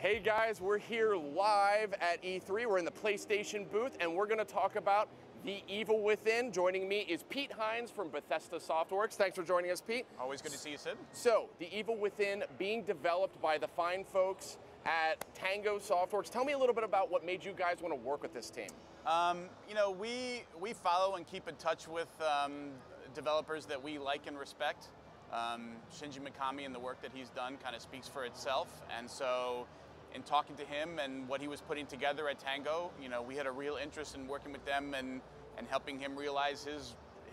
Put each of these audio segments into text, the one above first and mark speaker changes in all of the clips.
Speaker 1: Hey guys, we're here live at E3. We're in the PlayStation booth and we're going to talk about The Evil Within. Joining me is Pete Hines from Bethesda Softworks. Thanks for joining us, Pete.
Speaker 2: Always good to see you, Sid.
Speaker 1: So, The Evil Within being developed by the fine folks at Tango Softworks. Tell me a little bit about what made you guys want to work with this team.
Speaker 2: You know, we follow and keep in touch with developers that we like and respect. Shinji Mikami and the work that he's done kind of speaks for itself, and so in talking to him and what he was putting together at Tango, you know, we had a real interest in working with them and helping him realize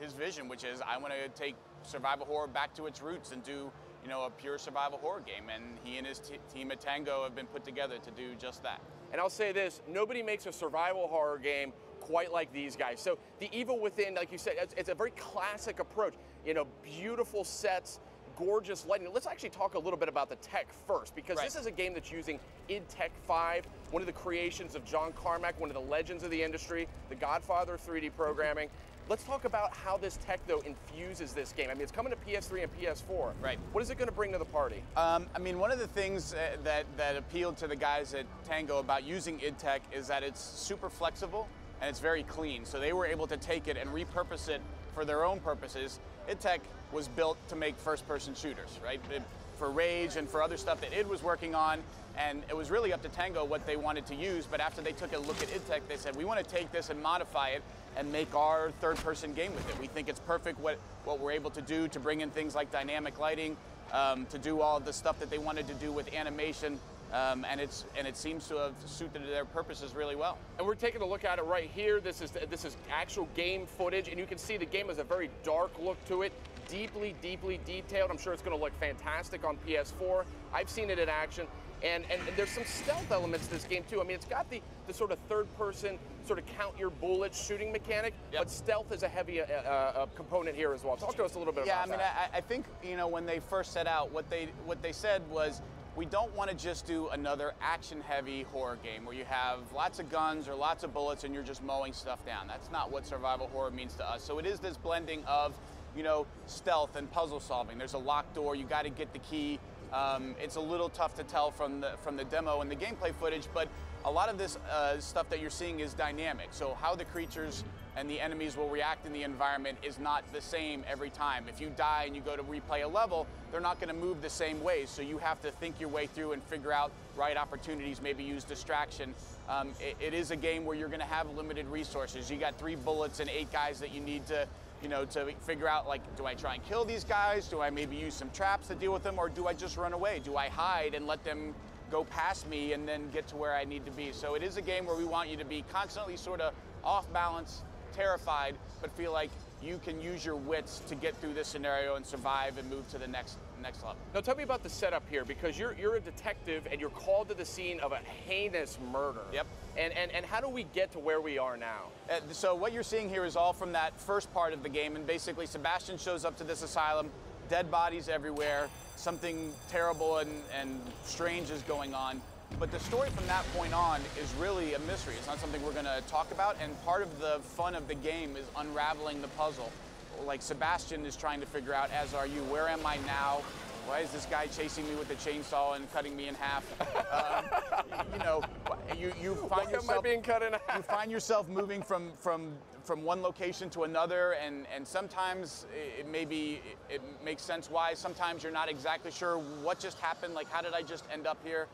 Speaker 2: his vision, which is I want to take survival horror back to its roots and do, you know, a pure survival horror game, and he and his team at Tango have been put together to do just that.
Speaker 1: And I'll say this, nobody makes a survival horror game quite like these guys. So The Evil Within, like you said, it's a very classic approach. You know, beautiful sets, gorgeous lighting. Let's actually talk a little bit about the tech first, because This is a game that's using id Tech 5, one of the creations of John Carmack, one of the legends of the industry, the godfather of 3D programming. Let's talk about how this tech, though, infuses this game. I mean, it's coming to PS3 and PS4.
Speaker 2: Right.
Speaker 1: What is it going to bring to the party?
Speaker 2: I mean, one of the things that appealed to the guys at Tango about using id Tech is that it's super flexible and it's very clean. So they were able to take it and repurpose it for their own purposes. id Tech was built to make first-person shooters, right? For Rage and for other stuff that id was working on, and it was really up to Tango what they wanted to use, but after they took a look at id Tech, they said, we want to take this and modify it and make our third-person game with it. We think it's perfect what we're able to do to bring in things like dynamic lighting, to do all the stuff that they wanted to do with animation, and it seems to have suited their purposes really well.
Speaker 1: And we're taking a look at it right here. This is actual game footage, and you can see the game has a very dark look to it, deeply detailed. I'm sure it's going to look fantastic on PS4. I've seen it in action, and there's some stealth elements to this game too. I mean, it's got the sort of third-person, sort of count your bullets shooting mechanic, but stealth is a heavy component here as well. Talk to us a little bit about that.
Speaker 2: Yeah, I mean, I think, you know, when they first set out, what they said was, we don't want to just do another action-heavy horror game where you have lots of guns or lots of bullets and you're just mowing stuff down. That's not what survival horror means to us. So it is this blending of, you know, stealth and puzzle solving. There's a locked door, you got to get the key. It's a little tough to tell from the demo and the gameplay footage, but a lot of this stuff that you're seeing is dynamic. So how the creatures and the enemies will react in the environment is not the same every time. If you die and you go to replay a level, they're not going to move the same way. So you have to think your way through and figure out right opportunities, maybe use distraction. It is a game where you're going to have limited resources. You got 3 bullets and 8 guys that you need to, you know, to figure out, like, do I try and kill these guys? Do I maybe use some traps to deal with them? Or do I just run away? Do I hide and let them go past me and then get to where I need to be? So it is a game where we want you to be constantly sort of off balance, terrified, but feel like you can use your wits to get through this scenario and survive and move to the next level.
Speaker 1: Now tell me about the setup here, because you're a detective and you're called to the scene of a heinous murder.
Speaker 2: Yep.
Speaker 1: And how do we get to where we are now?
Speaker 2: So what you're seeing here is all from that first part of the game, and basically Sebastian shows up to this asylum, dead bodies everywhere, something terrible and strange is going on. But the story from that point on is really a mystery. It's not something we're going to talk about, and part of the fun of the game is unraveling the puzzle. Like Sebastian is trying to figure out, as are you, where am I now? Why is this guy chasing me with a chainsaw and cutting me in half? You know, you find yourself,
Speaker 1: am I being cut in half?
Speaker 2: You find yourself moving from one location to another, and sometimes it makes sense why. Sometimes you're not exactly sure what just happened. Like, how did I just end up here?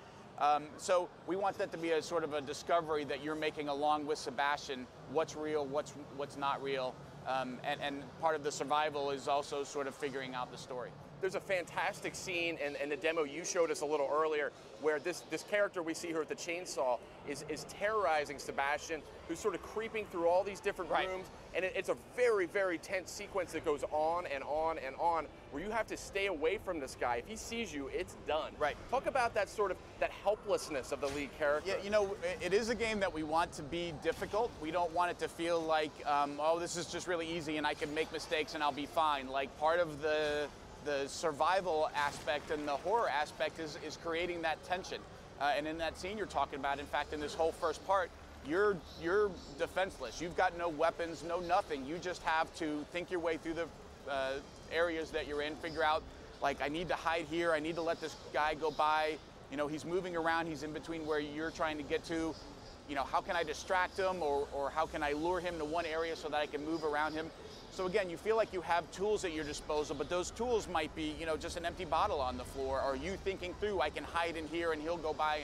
Speaker 2: So we want that to be a sort of a discovery that you're making along with Sebastian. What's real? What's not real? And part of the survival is also sort of figuring out the story.
Speaker 1: There's a fantastic scene in the demo you showed us a little earlier where this character we see here with the chainsaw is terrorizing Sebastian, who's sort of creeping through all these different rooms, and it's a very tense sequence that goes on and on and on, where you have to stay away from this guy. If he sees you, it's done.
Speaker 2: Right.
Speaker 1: Talk about that sort of, that helplessness of the lead character.
Speaker 2: Yeah, you know, it is a game that we want to be difficult. We don't want it to feel like, oh, this is just really easy and I can make mistakes and I'll be fine. Like, part of the survival aspect and the horror aspect is creating that tension. And in that scene you're talking about, in fact, in this whole first part, you're defenseless. You've got no weapons, no nothing. You just have to think your way through the areas that you're in, figure out, like, I need to hide here, I need to let this guy go by, You know, he's moving around, he's in between where you're trying to get to. You know, how can I distract him, or how can I lure him to one area so that I can move around him? So again, you feel like you have tools at your disposal, but those tools might be, you know, just an empty bottle on the floor, or you thinking through, I can hide in here and he'll go by,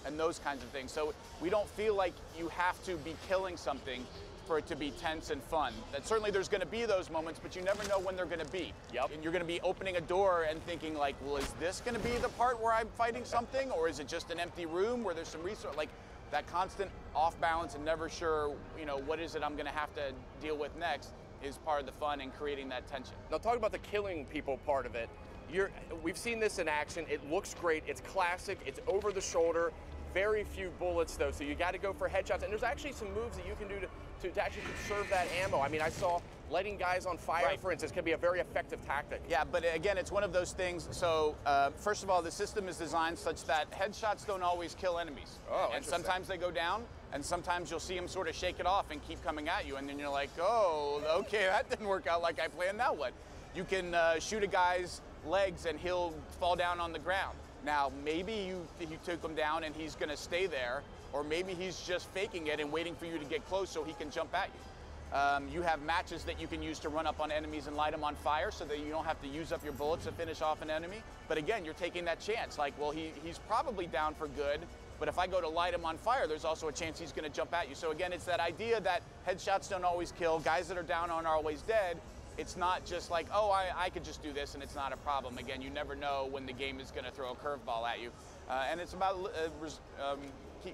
Speaker 2: and those kinds of things. So we don't feel like you have to be killing something for it to be tense and fun. That certainly there's going to be those moments, but you never know when they're going to be.
Speaker 1: Yep.
Speaker 2: And you're going to be opening a door and thinking like, well, is this going to be the part where I'm fighting something, or is it just an empty room where there's some resource? Like that constant off balance and never sure, you know, what is it I'm going to have to deal with next is part of the fun and creating that tension.
Speaker 1: Now talk about the killing people part of it. We've seen this in action. It looks great. It's classic. It's over the shoulder. Very few bullets though, so you got to go for headshots. And there's actually some moves that you can do to actually conserve that ammo. I mean, I saw lighting guys on fire,
Speaker 2: right,
Speaker 1: for instance, can be a very effective tactic.
Speaker 2: Yeah, but again, it's one of those things. So first of all, the system is designed such that headshots don't always kill enemies.
Speaker 1: Oh,
Speaker 2: and sometimes they go down, and sometimes you'll see them sort of shake it off and keep coming at you, and then you're like, oh, okay, that didn't work out like I planned. Now what? You can shoot a guy's legs and he'll fall down on the ground. Now, maybe you took him down and he's going to stay there, or maybe he's just faking it and waiting for you to get close so he can jump at you. You have matches that you can use to run up on enemies and light them on fire so that you don't have to use up your bullets to finish off an enemy. But again, you're taking that chance. Like, well, he's probably down for good, but if I go to light him on fire, there's also a chance he's going to jump at you. So again, it's that idea that headshots don't always kill, guys that are down aren't always dead. It's not just like, oh, I could just do this and it's not a problem. Again, you never know when the game is going to throw a curveball at you. And it's about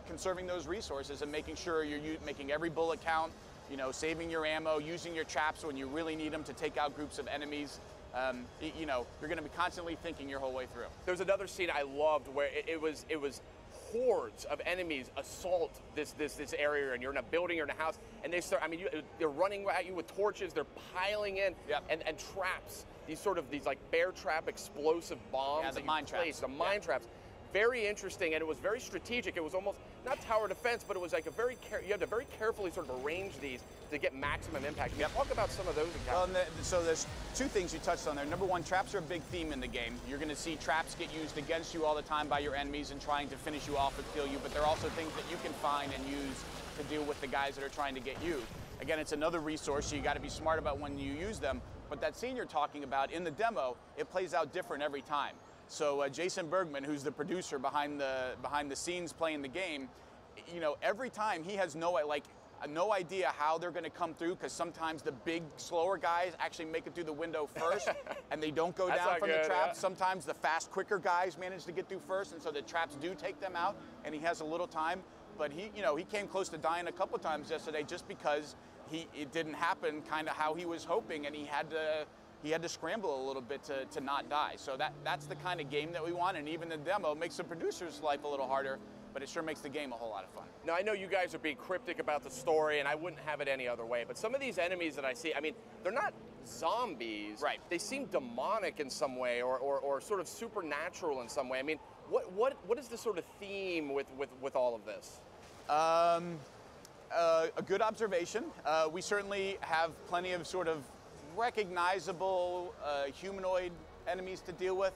Speaker 2: conserving those resources and making sure you're making every bullet count, you know, saving your ammo, using your traps when you really need them to take out groups of enemies. You know, you're going to be constantly thinking your whole way through.
Speaker 1: There's another scene I loved where it was hordes of enemies assault this area, and you're in a building or in a house, and they start, I mean, they're running at you with torches, they're piling in,
Speaker 2: yep,
Speaker 1: and traps, these like bear trap explosive bombs.
Speaker 2: Yeah, the mine traps.
Speaker 1: The mine traps. Very interesting, and it was very strategic. It was almost not tower defense, but it was like you had to very carefully sort of arrange these to get maximum impact. Can you talk about some of those encounters?
Speaker 2: Well, so there's two things you touched on there. Number one, traps are a big theme in the game. You're going to see traps get used against you all the time by your enemies and trying to finish you off and kill you, but there are also things that you can find and use to deal with the guys that are trying to get you. Again, it's another resource, so you got to be smart about when you use them, but that scene you're talking about in the demo, it plays out different every time. So Jason Bergman, who's the producer behind the scenes playing the game, you know, every time he has no idea how they're going to come through, because sometimes the big, slower guys actually make it through the window first, and they don't go down from the traps. Yeah. Sometimes the fast, quicker guys manage to get through first, and so the traps do take them out, and he has a little time. But he came close to dying a couple times yesterday just because it didn't happen kind of how he was hoping, and he had to scramble a little bit to not die. So that's the kind of game that we want, and even the demo makes the producer's life a little harder, but it sure makes the game a whole lot of fun.
Speaker 1: Now, I know you guys are being cryptic about the story, and I wouldn't have it any other way, but some of these enemies that I see, I mean, they're not zombies.
Speaker 2: Right.
Speaker 1: They seem demonic in some way, or sort of supernatural in some way. I mean, what is the sort of theme with all of this?
Speaker 2: A good observation. We certainly have plenty of sort of recognizable humanoid enemies to deal with,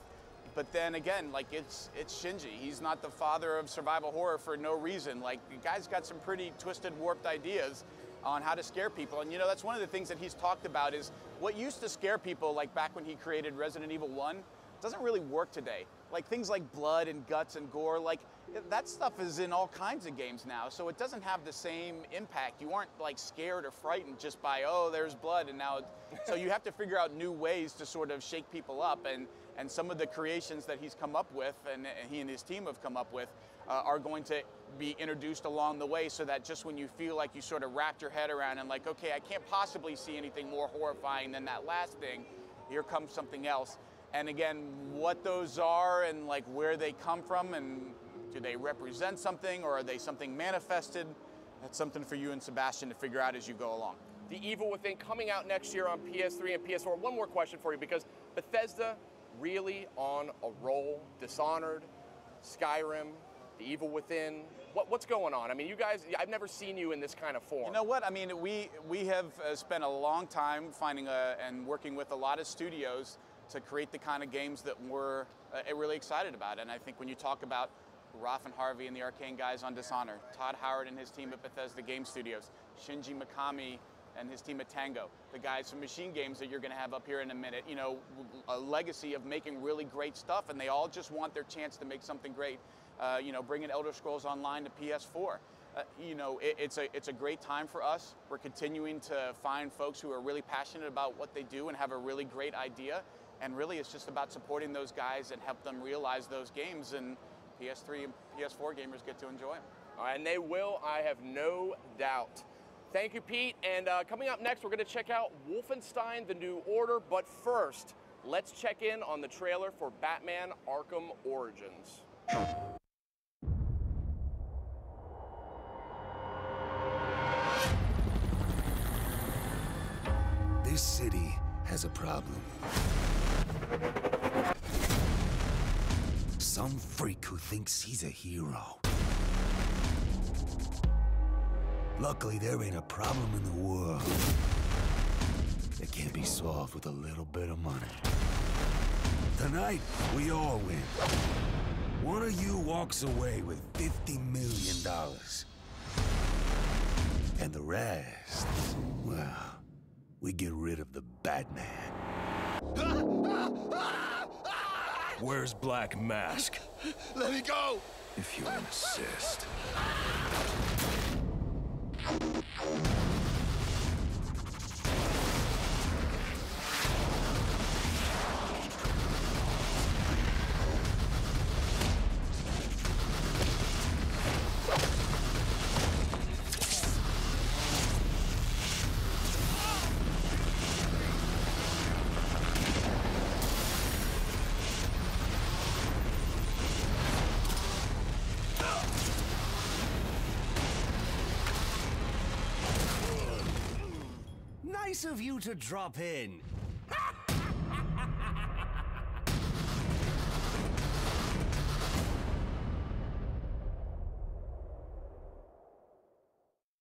Speaker 2: but then again, like it's Shinji. He's not the father of survival horror for no reason. Like, the guy's got some pretty twisted, warped ideas on how to scare people, and you know, that's one of the things that he's talked about is what used to scare people, like back when he created Resident Evil 1, doesn't really work today. Like things like blood and guts and gore, like that stuff is in all kinds of games now, so it doesn't have the same impact. You aren't like scared or frightened just by, oh, there's blood, and now so you have to figure out new ways to sort of shake people up, and some of the creations that he's come up with, and he and his team have come up with, are going to be introduced along the way, so that just when you feel like you sort of wrapped your head around and like, okay, I can't possibly see anything more horrifying than that last thing, here comes something else. And again, what those are and like where they come from, and do they represent something, or are they something manifested? That's something for you and Sebastian to figure out as you go along.
Speaker 1: The Evil Within coming out next year on PS3 and PS4. One more question for you, because Bethesda really on a roll. Dishonored, Skyrim, The Evil Within. What's going on? I mean, you guys, I've never seen you in this kind of form.
Speaker 2: You know what? I mean, we have spent a long time finding and working with a lot of studios to create the kind of games that we're really excited about. And I think when you talk about Ralph and Harvey and the Arcane guys on Dishonored, Todd Howard and his team at Bethesda Game Studios, Shinji Mikami and his team at Tango, the guys from Machine Games that you're going to have up here in a minute, you know, a legacy of making really great stuff, and they all just want their chance to make something great, you know, bringing Elder Scrolls Online to PS4. You know, it's a great time for us. We're continuing to find folks who are really passionate about what they do and have a really great idea, and really it's just about supporting those guys and help them realize those games, and PS3 and PS4 gamers get to enjoy them.
Speaker 1: And they will, I have no doubt. Thank you, Pete. And coming up next, we're going to check out Wolfenstein: The New Order. But first, let's check in on the trailer for Batman: Arkham Origins.
Speaker 3: This city has a problem. Some freak who thinks he's a hero. Luckily, there ain't a problem in the world that can't be solved with a little bit of money. Tonight, we all win. One of you walks away with $50 million. And the rest, well, we get rid of the Batman.
Speaker 4: Where's Black Mask?
Speaker 3: Let me go! If you insist.
Speaker 4: Nice of you to drop in.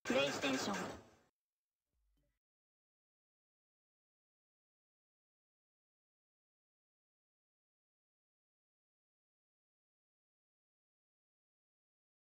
Speaker 5: PlayStation